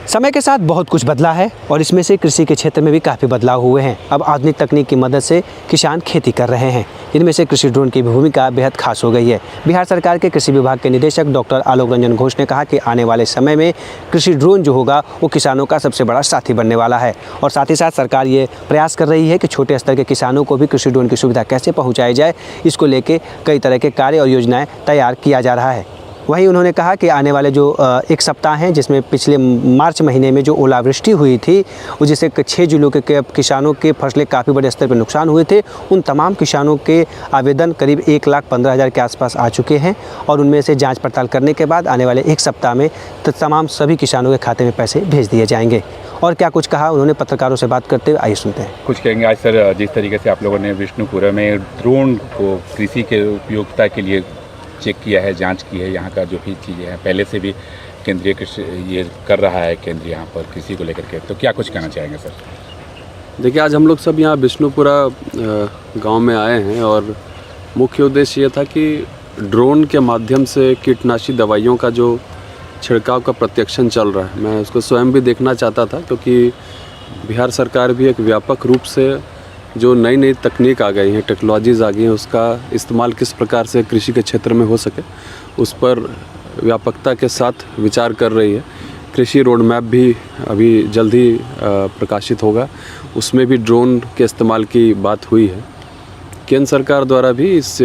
समय के साथ बहुत कुछ बदला है और इसमें से कृषि के क्षेत्र में भी काफ़ी बदलाव हुए हैं। अब आधुनिक तकनीक की मदद से किसान खेती कर रहे हैं, इनमें से कृषि ड्रोन की भूमिका बेहद खास हो गई है। बिहार सरकार के कृषि विभाग के निदेशक डॉक्टर आलोक रंजन घोष ने कहा कि आने वाले समय में कृषि ड्रोन जो होगा वो किसानों का सबसे बड़ा साथी बनने वाला है और साथ ही साथ सरकार ये प्रयास कर रही है कि छोटे स्तर के किसानों को भी कृषि ड्रोन की सुविधा कैसे पहुँचाई जाए, इसको लेकर कई तरह के कार्य और योजनाएँ तैयार किया जा रहा है। वहीं उन्होंने कहा कि आने वाले जो एक सप्ताह हैं, जिसमें पिछले मार्च महीने में जो ओलावृष्टि हुई थी जिससे 6 जिलों के किसानों के फसलें काफ़ी बड़े स्तर पर नुकसान हुए थे, उन तमाम किसानों के आवेदन करीब 1,15,000 के आसपास आ चुके हैं और उनमें से जांच पड़ताल करने के बाद आने वाले एक सप्ताह में तमाम सभी किसानों के खाते में पैसे भेज दिए जाएंगे। और क्या कुछ कहा उन्होंने पत्रकारों से बात करते हुए, आइए सुनते हैं। कुछ कहेंगे आज सर, जिस तरीके से आप लोगों ने विष्णुपुरा में ड्रोन को कृषि के उपयोगिता के लिए चेक किया है, जांच की है, यहाँ का जो भी चीज़ें हैं पहले से भी केंद्रीय कृषि ये कर रहा है, केंद्र यहाँ पर कृषि को लेकर के, तो क्या कुछ कहना चाहेंगे सर? देखिए, आज हम लोग सब यहाँ विष्णुपुरा गांव में आए हैं और मुख्य उद्देश्य ये था कि ड्रोन के माध्यम से कीटनाशी दवाइयों का जो छिड़काव का प्रत्यक्षण चल रहा है, मैं उसको स्वयं भी देखना चाहता था, क्योंकि बिहार सरकार भी एक व्यापक रूप से जो नई नई तकनीक आ गई हैं, टेक्नोलॉजीज़ आ गई हैं, उसका इस्तेमाल किस प्रकार से कृषि के क्षेत्र में हो सके, उस पर व्यापकता के साथ विचार कर रही है। कृषि रोड मैप भी अभी जल्द ही प्रकाशित होगा, उसमें भी ड्रोन के इस्तेमाल की बात हुई है। केंद्र सरकार द्वारा भी इस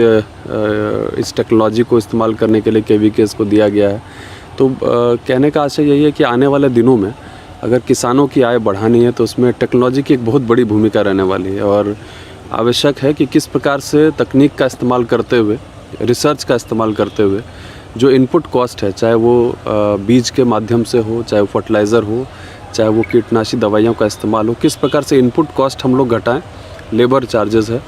टेक्नोलॉजी को इस्तेमाल करने के लिए KVKs को दिया गया है। तो कहने का आशय यही है कि आने वाले दिनों में अगर किसानों की आय बढ़ानी है तो उसमें टेक्नोलॉजी की एक बहुत बड़ी भूमिका रहने वाली है और आवश्यक है कि किस प्रकार से तकनीक का इस्तेमाल करते हुए, रिसर्च का इस्तेमाल करते हुए जो इनपुट कॉस्ट है, चाहे वो बीज के माध्यम से हो, चाहे वो फर्टिलाइज़र हो, चाहे वो कीटनाशी दवाइयों का इस्तेमाल हो, किस प्रकार से इनपुट कॉस्ट हम लोग घटाएँ, लेबर चार्जेस है,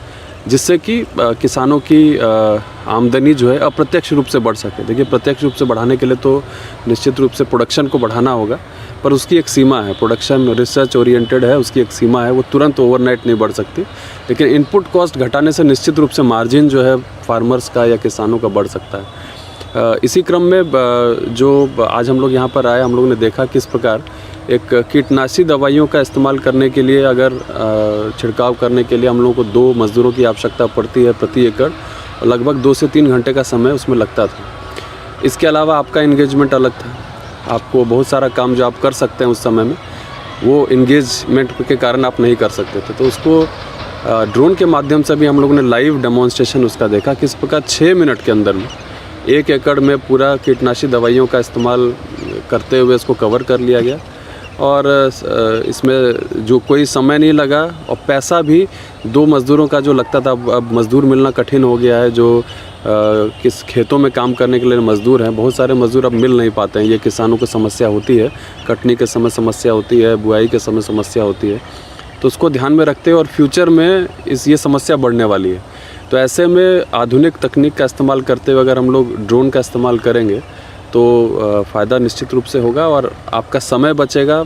जिससे कि किसानों की आमदनी जो है अप्रत्यक्ष रूप से बढ़ सके। देखिए, प्रत्यक्ष रूप से बढ़ाने के लिए तो निश्चित रूप से प्रोडक्शन को बढ़ाना होगा, पर उसकी एक सीमा है। प्रोडक्शन रिसर्च ओरिएंटेड है, उसकी एक सीमा है, वो तुरंत ओवरनाइट नहीं बढ़ सकती। लेकिन इनपुट कॉस्ट घटाने से निश्चित रूप से मार्जिन जो है फार्मर्स का या किसानों का बढ़ सकता है। इसी क्रम में जो आज हम लोग यहाँ पर आए, हम लोग ने देखा किस प्रकार एक कीटनाशी दवाइयों का इस्तेमाल करने के लिए, अगर छिड़काव करने के लिए हम लोगों को 2 मज़दूरों की आवश्यकता पड़ती है प्रति एकड़, और लगभग 2 से 3 घंटे का समय उसमें लगता था। इसके अलावा आपका इंगेजमेंट अलग था, आपको बहुत सारा काम जो आप कर सकते हैं उस समय में, वो इंगेजमेंट के कारण आप नहीं कर सकते थे। तो उसको ड्रोन के माध्यम से भी हम लोगों ने लाइव डेमोन्स्ट्रेशन उसका देखा, किस प्रकार 6 मिनट के अंदर में 1 एकड़ में पूरा कीटनाशी दवाइयों का इस्तेमाल करते हुए इसको कवर कर लिया गया और इसमें जो कोई समय नहीं लगा और पैसा भी 2 मज़दूरों का जो लगता था, अब मज़दूर मिलना कठिन हो गया है। जो किस खेतों में काम करने के लिए मज़दूर हैं, बहुत सारे मज़दूर अब मिल नहीं पाते हैं। ये किसानों को समस्या होती है, कटनी के समय समस्या होती है, बुआई के समय समस्या होती है, तो उसको ध्यान में रखते हुए और फ्यूचर में ये समस्या बढ़ने वाली है। तो ऐसे में आधुनिक तकनीक का इस्तेमाल करते हुए अगर हम लोग ड्रोन का इस्तेमाल करेंगे तो फ़ायदा निश्चित रूप से होगा और आपका समय बचेगा,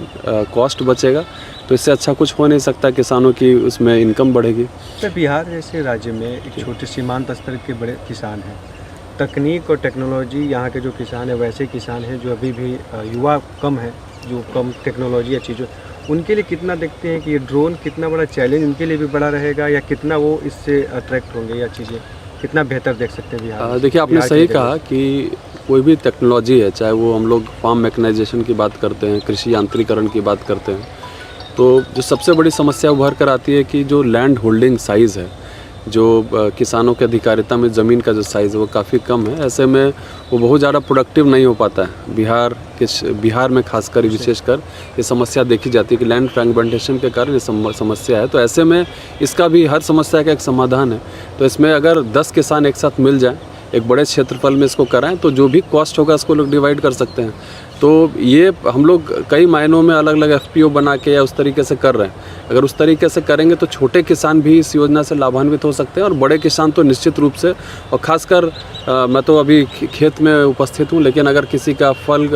कॉस्ट बचेगा। तो इससे अच्छा कुछ हो नहीं सकता, किसानों की उसमें इनकम बढ़ेगी। तो बिहार जैसे राज्य में एक छोटे सीमांत स्तर के बड़े किसान हैं, तकनीक और टेक्नोलॉजी यहाँ के जो किसान हैं वैसे किसान हैं जो अभी भी युवा कम है, जो कम टेक्नोलॉजी या चीज़ों, उनके लिए कितना देखते हैं कि ये ड्रोन कितना बड़ा चैलेंज उनके लिए भी बड़ा रहेगा या कितना वो इससे अट्रैक्ट होंगे या चीज़ें कितना बेहतर देख सकते हैं बिहार? देखिए, आपने सही कहा कि कोई भी टेक्नोलॉजी है, चाहे वो हम लोग फार्म मैकेनाइजेशन की बात करते हैं, कृषि यांत्रिकरण की बात करते हैं, तो जो सबसे बड़ी समस्या उभर कर आती है कि जो लैंड होल्डिंग साइज़ है, जो किसानों के अधिकारिता में ज़मीन का जो साइज़ है वो काफ़ी कम है। ऐसे में वो बहुत ज़्यादा प्रोडक्टिव नहीं हो पाता है। बिहार में खासकर विशेषकर ये समस्या देखी जाती है कि लैंड फ्रैगमेंटेशन के कारण ये समस्या है। तो ऐसे में इसका भी, हर समस्या का एक समाधान है। तो इसमें अगर 10 किसान एक साथ मिल जाएँ, एक बड़े क्षेत्रफल में इसको कराएं, तो जो भी कॉस्ट होगा उसको लोग डिवाइड कर सकते हैं। तो ये हम लोग कई मायनों में अलग अलग FPO बना के या उस तरीके से कर रहे हैं। अगर उस तरीके से करेंगे तो छोटे किसान भी इस योजना से लाभान्वित हो सकते हैं और बड़े किसान तो निश्चित रूप से। और ख़ासकर मैं तो अभी खेत में उपस्थित हूँ, लेकिन अगर किसी का फल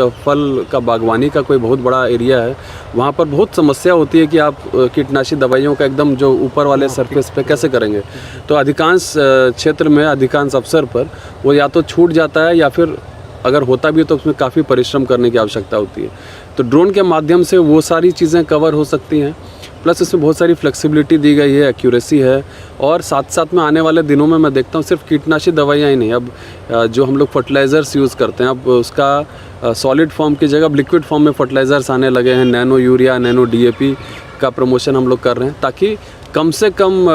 का बागवानी का कोई बहुत बड़ा एरिया है, वहाँ पर बहुत समस्या होती है कि आप कीटनाशी दवाइयों का एकदम जो ऊपर वाले सरफेस पे कैसे करेंगे। तो अधिकांश क्षेत्र में, अधिकांश अवसर पर वो या तो छूट जाता है या फिर अगर होता भी है तो उसमें काफ़ी परिश्रम करने की आवश्यकता होती है। तो ड्रोन के माध्यम से वो सारी चीज़ें कवर हो सकती हैं, प्लस इसमें बहुत सारी फ्लेक्सिबिलिटी दी गई है, एक्यूरेसी है, और साथ साथ में आने वाले दिनों में मैं देखता हूँ सिर्फ कीटनाशी दवाइयाँ ही नहीं, अब जो हम लोग फर्टिलाइज़र्स यूज़ करते हैं, अब उसका सॉलिड फॉर्म की जगह अब लिक्विड फॉर्म में फर्टिलाइज़र्स आने लगे हैं, नैनो यूरिया, नैनो DAP का प्रमोशन हम लोग कर रहे हैं, ताकि कम से कम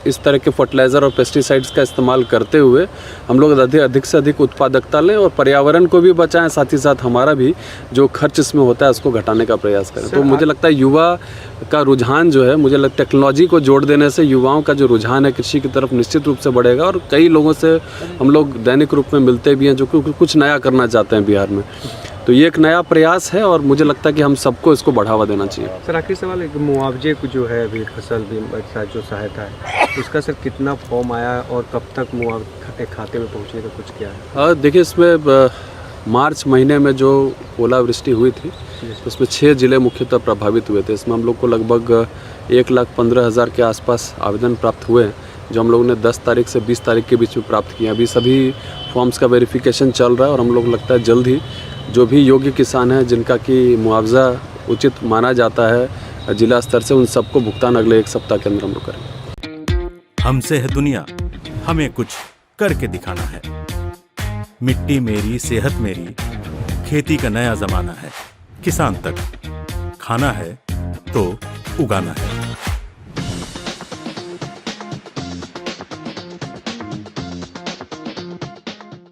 इस तरह के फर्टिलाइज़र और पेस्टिसाइड्स का इस्तेमाल करते हुए हम लोग अधिक से अधिक उत्पादकता लें और पर्यावरण को भी बचाएं, साथ ही साथ हमारा भी जो खर्च इसमें होता है उसको घटाने का प्रयास करें। तो मुझे लगता है युवा का रुझान जो है, मुझे लगता है टेक्नोलॉजी को जोड़ देने से युवाओं का जो रुझान है कृषि की तरफ निश्चित रूप से बढ़ेगा, और कई लोगों से हम लोग दैनिक रूप में मिलते भी हैं जो कुछ नया करना चाहते हैं बिहार में। तो ये एक नया प्रयास है और मुझे लगता है कि हम सबको इसको बढ़ावा देना चाहिए। सर आखिरी सवाल है कि मुआवजे को जो है अभी फसल बीमा जो सहायता है उसका सर कितना फॉर्म आया और कब तक मुआवजे खाते में पहुंचने का कुछ क्या है? देखिए, इसमें मार्च महीने में जो ओलावृष्टि हुई थी तो उसमें 6 ज़िले मुख्यतः प्रभावित हुए थे। इसमें हम लोग को लगभग 1,15,000 के आसपास आवेदन प्राप्त हुए हैं, जो हम लोगों ने 10 तारीख से 20 तारीख के बीच में प्राप्त किए। अभी सभी फॉर्म्स का वेरिफिकेशन चल रहा है और हम लोग लगता है जल्द ही जो भी योग्य किसान हैं जिनका कि मुआवजा उचित माना जाता है जिला स्तर से, उन सबको भुगतान अगले 1 सप्ताह के अंदर हम लोग करेंगे। हमसे है दुनिया, हमें कुछ करके दिखाना है। मिट्टी मेरी, सेहत मेरी, खेती का नया जमाना है। किसान तक खाना है तो उगाना है।